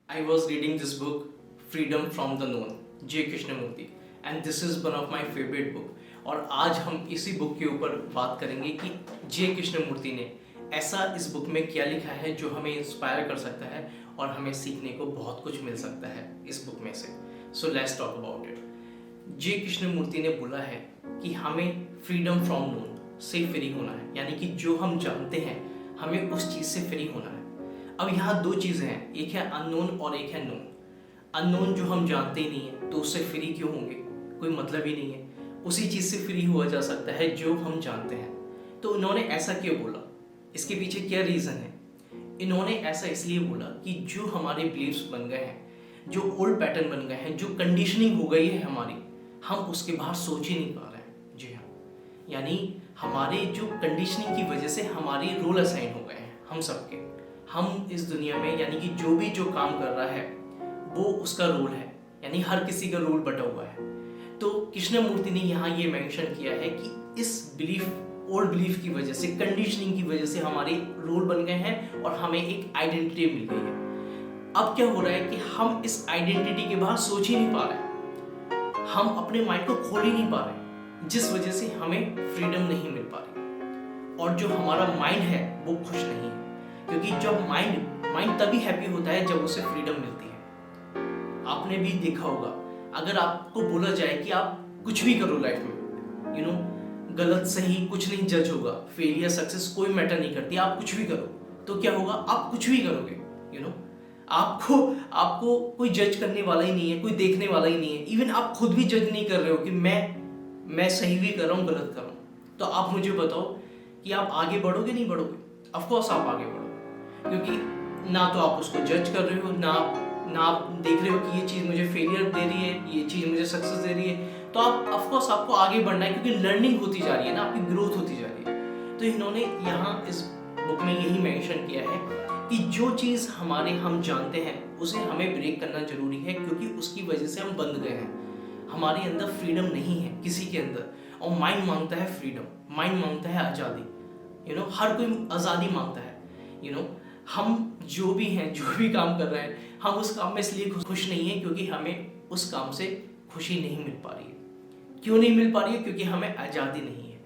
I was reading this book, Freedom from the Known, J. Krishnamurti, and this is one of my favorite book. और आज हम इसी book के ऊपर बात करेंगे कि जे कृष्णमूर्ति ने ऐसा इस बुक में क्या लिखा है जो हमें इंस्पायर कर सकता है और हमें सीखने को बहुत कुछ मिल सकता है इस बुक में से. So let's talk about it. J Krishnamurti ने बोला है कि हमें फ्रीडम फ्रॉम नोन से फ्री होना है, यानी कि जो हम जानते हैं हमें उस चीज़ से फ्री होना है. अब यहाँ दो चीज़ें हैं, एक है अननोन और एक है नोन. अननोन जो हम जानते ही नहीं है तो उससे फ्री क्यों होंगे, कोई मतलब ही नहीं है. उसी चीज़ से फ्री हुआ जा सकता है जो हम जानते हैं. तो उन्होंने ऐसा क्यों बोला, इसके पीछे क्या रीज़न है. इन्होंने ऐसा इसलिए बोला कि जो हमारे बिलीव्स बन गए हैं, जो ओल्ड पैटर्न बन गए हैं, जो कंडीशनिंग हो गई है हमारी, हम उसके बाहर सोच ही नहीं पा रहे हैं. जी हाँ, यानी हमारे जो कंडीशनिंग की वजह से हमारे रोल असाइन हो गए हैं हम सबके. हम इस दुनिया में, यानी कि जो भी जो काम कर रहा है वो उसका रोल है, यानी हर किसी का रोल बटा हुआ है. तो कृष्णमूर्ति ने यहाँ ये मेंशन किया है कि इस बिलीफ, ओल्ड बिलीफ की वजह से, कंडीशनिंग की वजह से हमारे रोल बन गए हैं और हमें एक आइडेंटिटी मिल गई है. अब क्या हो रहा है कि हम इस आइडेंटिटी के बाहर सोच ही नहीं पा रहे, हम अपने माइंड को खोल ही नहीं पा रहे, जिस वजह से हमें फ्रीडम नहीं मिल पा रही. और जो हमारा माइंड है वो खुश नहीं है, क्योंकि जब माइंड तभी हैप्पी होता है जब उसे फ्रीडम मिलती है. आपने भी देखा होगा, अगर आपको बोला जाए कि आप कुछ भी करो लाइफ में, गलत सही कुछ नहीं जज होगा, फेलियर सक्सेस कोई मैटर नहीं करती, आप कुछ भी करो तो क्या होगा, आप कुछ भी करोगे. आपको कोई जज करने वाला ही नहीं है, कोई देखने वाला ही नहीं है. इवन आप खुद भी जज नहीं कर रहे हो कि मैं सही भी कर रहा हूँ, गलत कर रहा हूँ. तो आप मुझे बताओ कि आप आगे बढ़ोगे नहीं बढ़ोगे. ऑफकोर्स आप आगे बढ़ोगे, क्योंकि ना तो आप उसको जज कर रहे हो, ना आप देख रहे हो कि ये चीज़ मुझे फेलियर दे रही है, ये चीज़ मुझे सक्सेस दे रही है. तो आप ऑफकोर्स आपको आगे बढ़ना है, क्योंकि लर्निंग होती जा रही है ना, आपकी ग्रोथ होती जा रही है. तो इन्होंने यहाँ इस बुक में यही मेंशन किया है कि जो चीज़ हम जानते हैं उसे हमें ब्रेक करना जरूरी है, क्योंकि उसकी वजह से हम बंध गए हैं. हमारे अंदर फ्रीडम नहीं है किसी के अंदर, और माइंड मांगता है फ्रीडम, माइंड मांगता है आज़ादी. हर कोई आज़ादी मांगता है. हम जो भी हैं, जो भी काम कर रहे हैं, हम उस काम में इसलिए खुश नहीं है क्योंकि हमें उस काम से खुशी नहीं मिल पा रही है. क्यों नहीं मिल पा रही है, क्योंकि हमें आज़ादी नहीं है.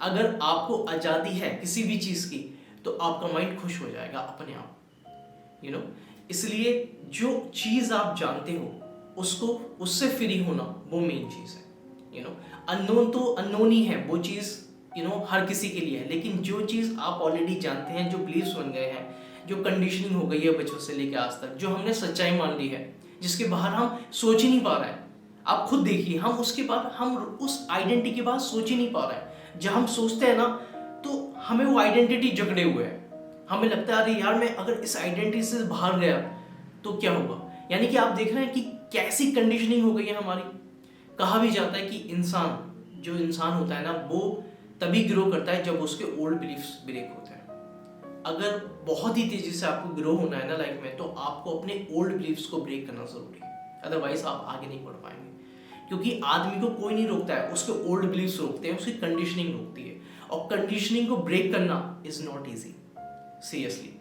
अगर आपको आज़ादी है किसी भी चीज़ की तो आपका माइंड खुश हो जाएगा अपने आप. इसलिए जो चीज़ आप जानते हो उससे फ्री होना वो मेन चीज़ है. अननोन तो अननोन ही है, वो चीज़ हर किसी के लिए है. लेकिन जो चीज़ आप ऑलरेडी जानते हैं, जो बिलीव्स बन गए हैं, जो कंडीशनिंग हो गई है बचपन से लेकर आज तक, जो हमने सच्चाई मान ली है, जिसके बाहर हम सोच ही नहीं पा रहे हैं. आप खुद देखिए, हम उस आइडेंटिटी के बाद सोच ही नहीं पा रहे हैं. जब हम सोचते हैं ना तो हमें वो आइडेंटिटी जकड़े हुए है. हमें लगता है अरे यार, मैं अगर इस आइडेंटिटी से बाहर गया तो क्या होगा. यानी कि आप देख रहे हैं कि कैसी कंडीशनिंग हो गई है हमारी. कहा भी जाता है कि जो इंसान होता है ना, वो तभी ग्रो करता है जब उसके ओल्ड बिलीफ्स ब्रेक होते हैं. अगर बहुत ही तेजी से आपको ग्रो होना है ना लाइफ में, तो आपको अपने ओल्ड बिलीफ्स को ब्रेक करना जरूरी है. अदरवाइज आप आगे नहीं बढ़ पाएंगे, क्योंकि आदमी को कोई नहीं रोकता है, उसके ओल्ड बिलीफ्स रोकते हैं, उसकी कंडीशनिंग रोकती है. और कंडीशनिंग को ब्रेक करना इज नॉट ईजी. सीरियसली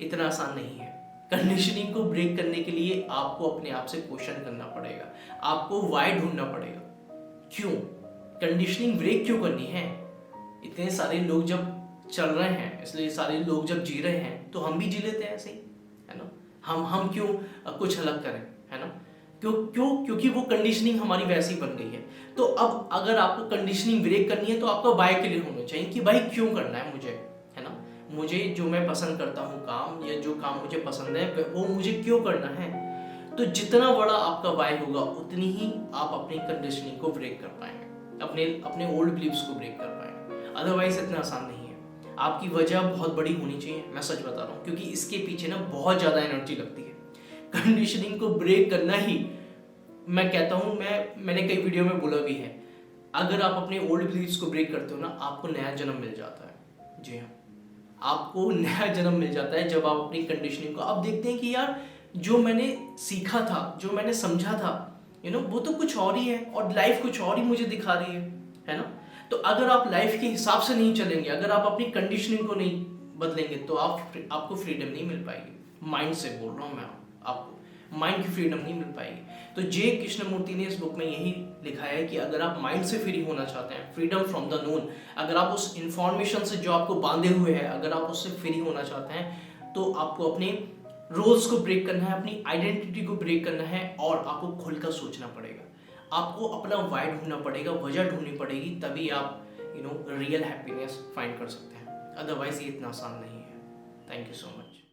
इतना आसान नहीं है. कंडीशनिंग को ब्रेक करने के लिए आपको अपने आप से क्वेश्चन करना पड़ेगा, आपको वाई ढूंढना पड़ेगा. क्यों कंडीशनिंग ब्रेक क्यों करनी है. इतने सारे लोग जब चल रहे हैं, इसलिए सारे लोग जब जी रहे हैं तो हम भी जी लेते हैं ऐसे ही, है ना. हम क्यों कुछ अलग करें, है ना. क्योंकि वो कंडीशनिंग हमारी वैसी बन गई है. तो अब अगर आपको कंडीशनिंग ब्रेक करनी है तो आपका वाई क्लियर होना चाहिए कि भाई क्यों करना है मुझे, है ना. मुझे जो मैं पसंद करता हूँ काम, या जो काम मुझे पसंद है वो मुझे क्यों करना है. तो जितना बड़ा आपका वाई होगा उतनी ही आप अपनी कंडीशनिंग को ब्रेक कर पाएंगे, अपने ओल्ड बिलीव्स को ब्रेक कर पाएंगे. अदरवाइज इतना आसान नहीं है. आपकी वजह बहुत बड़ी होनी चाहिए, मैं सच बता रहा हूँ, क्योंकि इसके पीछे ना बहुत ज़्यादा एनर्जी लगती है. कंडीशनिंग को ब्रेक करना ही, मैं कहता हूँ, मैंने कई वीडियो में बोला भी है, अगर आप अपने ओल्ड बिलीव्स को ब्रेक करते हो ना, आपको नया जन्म मिल जाता है. जी हाँ, आपको नया जन्म मिल जाता है जब आप अपनी कंडीशनिंग को, आप देखते हैं कि यार जो मैंने सीखा था, जो मैंने समझा था, वो तो कुछ और ही है, और लाइफ कुछ और ही मुझे दिखा रही है ना. तो अगर आप लाइफ के हिसाब से नहीं चलेंगे, अगर आप अपनी कंडीशनिंग को नहीं बदलेंगे, तो आपको फ्रीडम नहीं मिल पाएगी. माइंड से बोल रहा हूँ मैं आपको, माइंड की फ्रीडम नहीं मिल पाएगी। तो जे कृष्णमूर्ति ने इस बुक में यही लिखा है कि अगर आप माइंड से फ्री होना चाहते हैं, फ्रीडम फ्रॉम द नोन, अगर आप उस इंफॉर्मेशन से जो आपको बांधे हुए है, अगर आप उससे फ्री होना चाहते हैं, तो आपको अपने रोल्स को ब्रेक करना है, अपनी आइडेंटिटी को ब्रेक करना है और आपको खुलकर सोचना पड़ेगा। आपको अपना वाई ढूंढना पड़ेगा, वजह ढूंढनी पड़ेगी, तभी आप रियल हैप्पीनेस फाइंड कर सकते हैं। अदरवाइज ये इतना आसान नहीं है। Thank you so much.